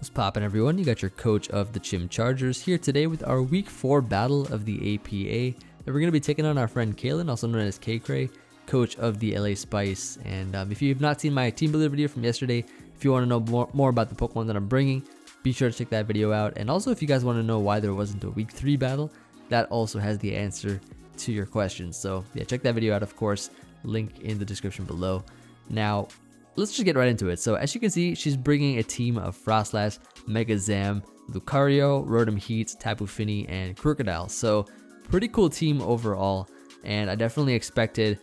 What's poppin', everyone? You got your coach of the Chim Chargers here today with our Week 4 battle of the APA. And we're going to be taking on our friend Kalen, also known as K-Cray, coach of the LA Spice. And if you've not seen my team builder video from yesterday, if you want to know more about the Pokemon that I'm bringing, be sure to check that video out. And also, if you guys want to know why there wasn't a Week 3 battle, that also has the answer to your questions. So yeah, check that video out, of course. Link in the description below. Now, let's just get right into it. So as you can see, she's bringing a team of Frostlass, Megazam, Lucario, Rotom Heat, Tapu Fini, and Crocodile. So pretty cool team overall. And I definitely expected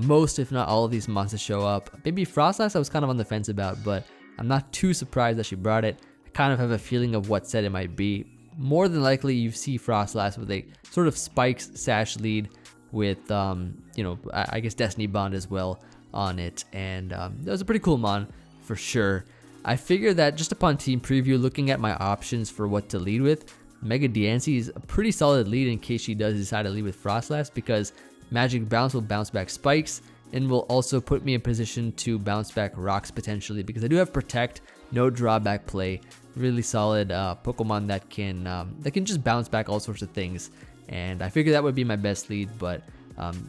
most, if not all, of these mons to show up. Maybe Frostlass I was kind of on the fence about, but I'm not too surprised that she brought it. I kind of have a feeling of what set it might be. More than likely, you see Frostlass with a sort of Spikes Sash lead with, I guess Destiny Bond as well on it, and that was a pretty cool mon for sure. I figured that just upon team preview, looking at my options for what to lead with, Mega Diancie is a pretty solid lead in case she does decide to lead with Frostlass, because Magic Bounce will bounce back Spikes and will also put me in position to bounce back Rocks potentially, because I do have Protect, no drawback play, really solid Pokemon that can just bounce back all sorts of things, and I figured that would be my best lead. But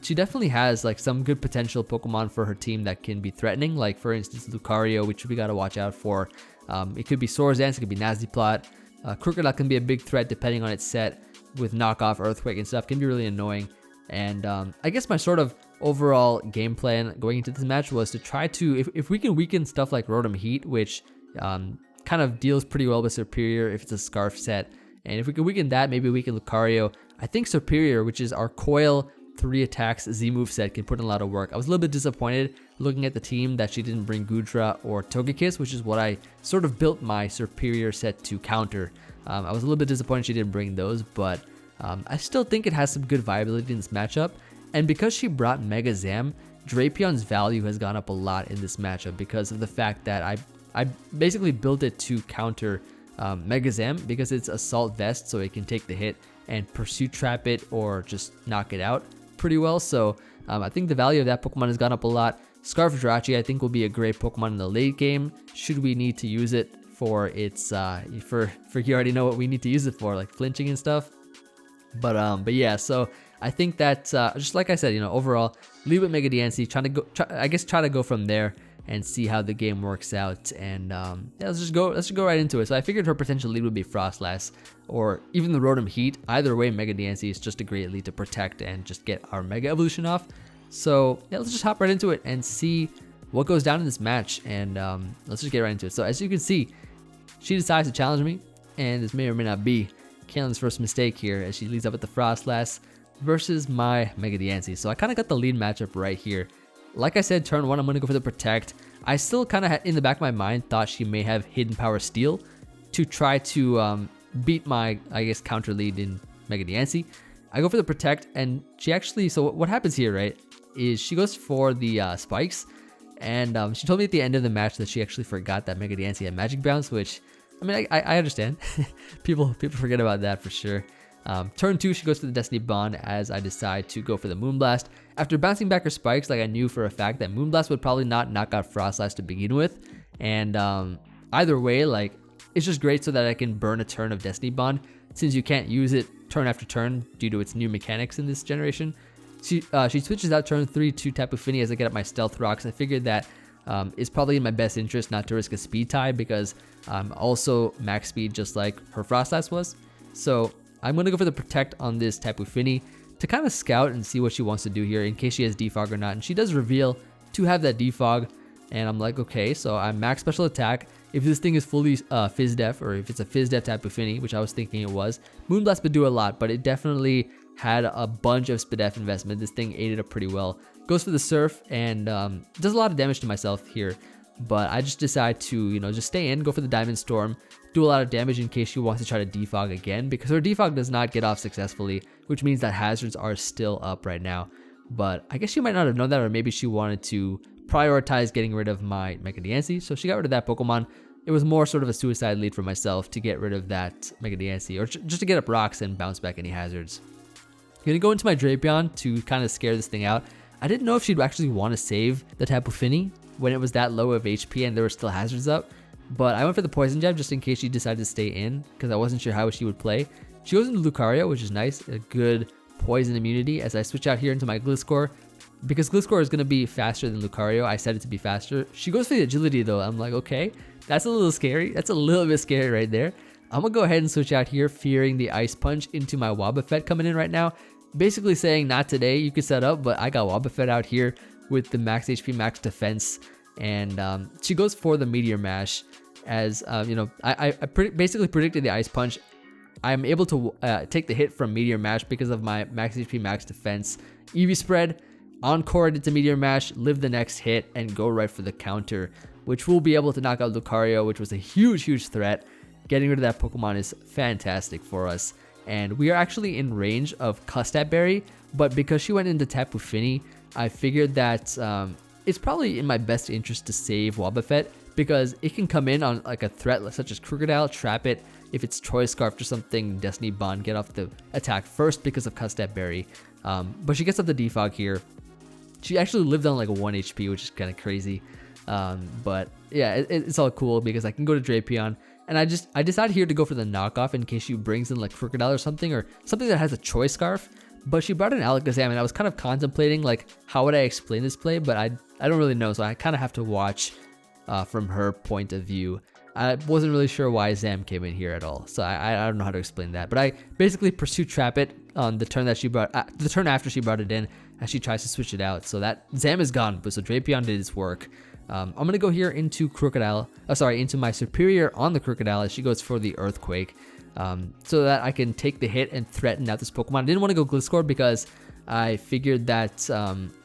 she definitely has like some good potential Pokemon for her team that can be threatening, like for instance Lucario, which we gotta watch out for. It could be Swords Dance, it could be Naziplot. Crocodile can be a big threat depending on its set with knockoff, Earthquake and stuff, can be really annoying. And I guess my sort of overall game plan going into this match was to try to, if we can weaken stuff like Rotom Heat, which kind of deals pretty well with Superior if it's a Scarf set, and if we can weaken that, maybe weaken Lucario. I think Superior, which is our Coil 3 attacks Z move set, can put in a lot of work. I was a little bit disappointed looking at the team that she didn't bring Goodra or Togekiss, which is what I sort of built my Superior set to counter. I was a little bit disappointed she didn't bring those, but I still think it has some good viability in this matchup. And because she brought Mega Zam, Drapion's value has gone up a lot in this matchup because of the fact that I basically built it to counter Mega Zam, because it's Assault Vest, so it can take the hit and Pursuit Trap it or just knock it out pretty well. So I think the value of that Pokemon has gone up a lot. Scarf Jirachi I think will be a great Pokemon in the late game should we need to use it for its for you already know what we need to use it for, like flinching and stuff. But yeah, so I think that just like I said, overall lead with Mega Diancie, try to go from there and see how the game works out. And yeah, let's just go right into it. So I figured her potential lead would be Frostlass or even the Rotom Heat. Either way, Mega Diancie is just a great lead to protect and just get our Mega Evolution off. So yeah, let's just hop right into it and see what goes down in this match. And let's just get right into it. So as you can see, she decides to challenge me, and this may or may not be Kalen's first mistake here, as she leads up with the Frostlass versus my Mega Diancie. So I kind of got the lead matchup right here. Like I said, turn 1, I'm going to go for the Protect. I still kind of in the back of my mind thought she may have Hidden Power Steel to try to beat my, I guess, counter lead in Mega Diancie. I go for the Protect, and she actually, so what happens here, right, is she goes for the Spikes, and she told me at the end of the match that she actually forgot that Mega Diancie had Magic Bounce, which, I mean, I understand. people forget about that for sure. Turn 2, she goes for the Destiny Bond as I decide to go for the Moonblast. After bouncing back her Spikes, like I knew for a fact that Moonblast would probably not knock out Frostlass to begin with. And either way, like, it's just great so that I can burn a turn of Destiny Bond, since you can't use it turn after turn due to its new mechanics in this generation. She switches out turn 3 to Tapu Fini as I get up my Stealth Rocks. I figured that it's probably in my best interest not to risk a speed tie, because also max speed just like her Frostlass was. So I'm going to go for the Protect on this Tapu Fini to kind of scout and see what she wants to do here in case she has Defog or not. And she does reveal to have that Defog, and I'm like, okay, so I'm max special attack. If this thing is fully Fizz Def, or if it's a Fizz Def Tapu Fini, which I was thinking it was, Moonblast would do a lot, but it definitely had a bunch of Spidef investment. This thing ate it up pretty well. Goes for the Surf and does a lot of damage to myself here, but I just decide to, just stay in, go for the Diamond Storm, do a lot of damage in case she wants to try to defog again, because her defog does not get off successfully, which means that hazards are still up right now. But I guess she might not have known that, or maybe she wanted to prioritize getting rid of my Mega Diancie, so she got rid of that Pokemon. It was more sort of a suicide lead for myself to get rid of that Mega Diancie, or just to get up Rocks and bounce back any hazards. I'm gonna go into my Drapion to kind of scare this thing out. I didn't know if she'd actually want to save the Tapu Fini when it was that low of HP and there were still hazards up, but I went for the Poison Jab just in case she decided to stay in, because I wasn't sure how she would play. She goes into Lucario, which is nice, a good poison immunity. As I switch out here into my Gliscor, because Gliscor is going to be faster than Lucario, I set it to be faster. She goes for the agility though. I'm like, okay, that's a little scary. That's a little bit scary right there. I'm going to go ahead and switch out here, fearing the Ice Punch into my Wobbuffet coming in right now. Basically saying, not today, you could set up, but I got Wobbuffet out here with the max HP, max defense. And she goes for the Meteor Mash. As you know, I basically predicted the Ice Punch. I'm able to take the hit from Meteor Mash because of my max HP, max defense. Eevee spread, encore it into Meteor Mash, live the next hit, and go right for the counter, which will be able to knock out Lucario, which was a huge threat. Getting rid of that Pokemon is fantastic for us. And we are actually in range of Custap Berry, but because she went into Tapu Fini, I figured that it's probably in my best interest to save Wobbuffet, because it can come in on like a threat such as Crocodile, trap it. If it's Choice Scarf or something, Destiny Bond, get off the attack first because of Custap Berry. But she gets up the Defog here. She actually lived on like a 1 HP, which is kind of crazy. But yeah, it's all cool because I can go to Drapion. And I decided here to go for the knockoff in case she brings in like Crocodile or something that has a Choice Scarf. But she brought in Alakazam, and I was kind of contemplating like how would I explain this play, but I don't really know, so I kind of have to watch from her point of view. I wasn't really sure why Zam came in here at all, so I don't know how to explain that. But I basically pursued Trap It on the turn that she brought, the turn after she brought it in, as she tries to switch it out. So that Zam is gone, but so Drapion did its work. I'm gonna go here into into my Superior on the Crocodile as she goes for the Earthquake, so that I can take the hit and threaten out this Pokemon. I didn't want to go Gliscor because I figured that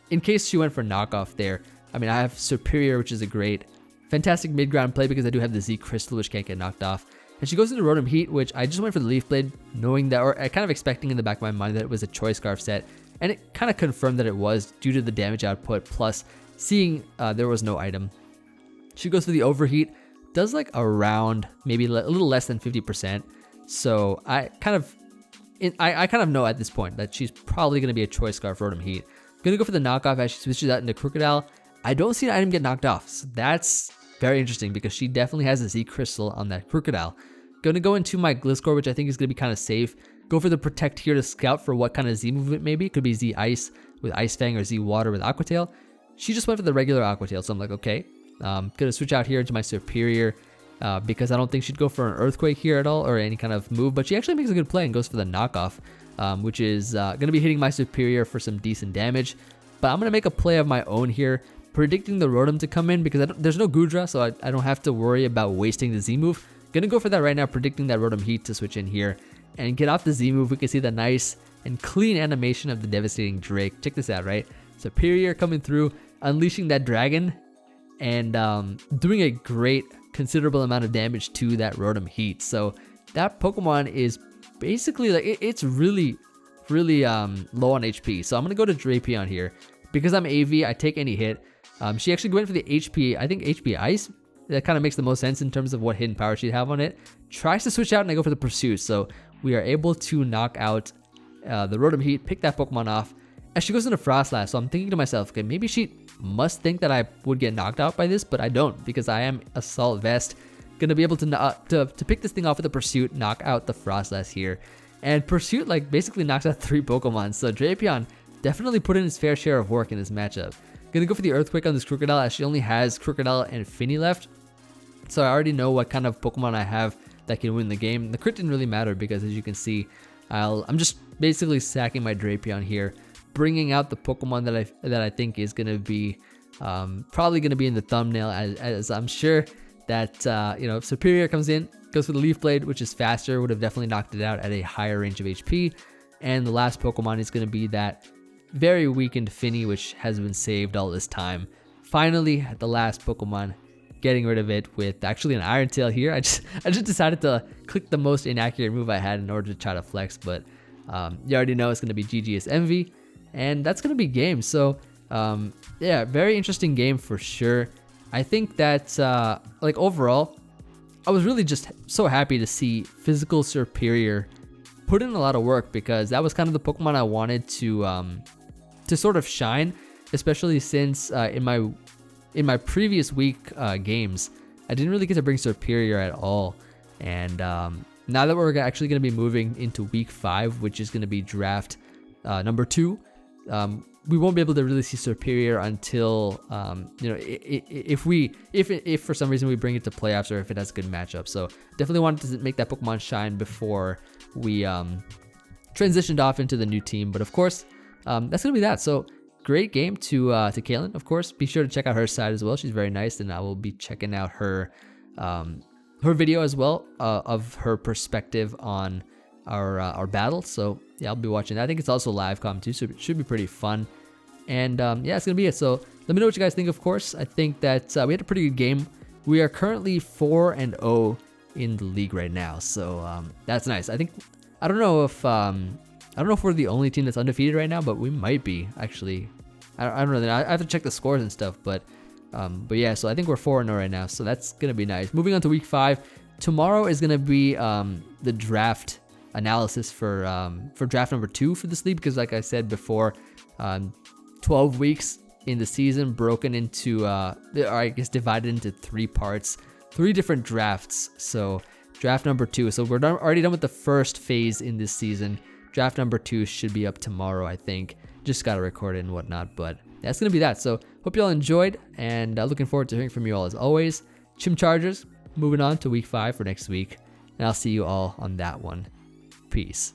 in case she went for knockoff there, I mean I have Superior, which is a great, fantastic mid-ground play because I do have the Z Crystal, which can't get knocked off. And she goes into Rotom Heat, which I just went for the Leaf Blade, knowing that, or kind of expecting in the back of my mind that it was a Choice Scarf set, and it kind of confirmed that it was due to the damage output plus seeing there was no item. She goes for the Overheat, does like around maybe a little less than 50%. So I kind of know at this point that she's probably going to be a Choice Scarf Rotom Heat. Gonna go for the knockoff as she switches out into Crocodile. I don't see an item get knocked off, so that's very interesting because she definitely has a Z Crystal on that Crocodile. Gonna go into my Gliscor, which I think is gonna be kind of safe. Go for the Protect here to scout for what kind of Z movement maybe. Could be Z Ice with Ice Fang or Z Water with Aqua Tail. She just went for the regular Aqua Tail, so I'm like, okay. Gonna switch out here into my Superior because I don't think she'd go for an Earthquake here at all or any kind of move, but she actually makes a good play and goes for the knockoff, which is gonna be hitting my Superior for some decent damage. But I'm gonna make a play of my own here, predicting the Rotom to come in because there's no Gudra, so I don't have to worry about wasting the Z move. Gonna go for that right now, predicting that Rotom Heat to switch in here and get off the Z move. We can see the nice and clean animation of the devastating Drake. Check this out, right? Superior coming through, unleashing that dragon, and doing a great, considerable amount of damage to that Rotom Heat. So that Pokemon is basically like it's really low on HP. So I'm gonna go to Drapion here because I'm AV. I take any hit. She actually went for the HP. I think HP Ice. That kind of makes the most sense in terms of what hidden power she'd have on it. Tries to switch out and I go for the Pursuit. So we are able to knock out the Rotom Heat, pick that Pokemon off. As she goes into Frostlass, so I'm thinking to myself, okay, maybe she must think that I would get knocked out by this, but I don't because I am Assault Vest. Gonna be able to pick this thing off with the Pursuit, knock out the Frostlass here. And Pursuit like basically knocks out 3 Pokemon. So Drapion definitely put in his fair share of work in this matchup. Gonna go for the Earthquake on this Crocodile as she only has Crocodile and Fini left. So I already know what kind of Pokemon I have that can win the game. The crit didn't really matter because as you can see, I'm just basically sacking my Drapion here, bringing out the Pokemon that I think is gonna be probably gonna be in the thumbnail, as I'm sure that Superior comes in, goes for the Leaf Blade, which is faster, would have definitely knocked it out at a higher range of HP. And the last Pokemon is gonna be that very weakened Fini, which has been saved all this time. Finally, the last Pokemon, getting rid of it with actually an Iron Tail here. I just decided to click the most inaccurate move I had in order to try to flex, but you already know it's gonna be GG's Emvee, and that's gonna be game. So yeah, very interesting game for sure. I think that like overall, I was really just so happy to see Physical Superior put in a lot of work because that was kind of the Pokemon I wanted to sort of shine, especially since in my previous week games, I didn't really get to bring Superior at all. And now that we're actually going to be moving into week 5, which is going to be draft number 2, we won't be able to really see Superior until if for some reason we bring it to playoffs or if it has a good matchup. So definitely wanted to make that Pokemon shine before we transitioned off into the new team. But of course, that's gonna be that. So great game to Kaylin. Of course, be sure to check out her side as well. She's very nice, and I will be checking out her video as well of her perspective on our battle. So yeah, I'll be watching that. I think it's also live com too, so it should be pretty fun. And yeah, it's gonna be it. So let me know what you guys think. Of course, I think that we had a pretty good game. We are currently 4-0 in the league right now, so that's nice. I don't know if we're the only team that's undefeated right now, but we might be actually. I don't know. I have to check the scores and stuff, but yeah. So I think we're 4-0 right now, so that's gonna be nice. Moving on to week 5. Tomorrow is gonna be the draft analysis for draft number 2 for this league, because like I said before, 12 weeks in the season, broken into or I guess divided into 3 parts, 3 different drafts. So draft number 2, so we're already done with the first phase in this season. Draft number 2 should be up tomorrow, I think. Just gotta record it and whatnot, but that's gonna be that. So hope you all enjoyed, and looking forward to hearing from you all as always. Chim Chargers moving on to week 5 for next week, and I'll see you all on that one. Peace.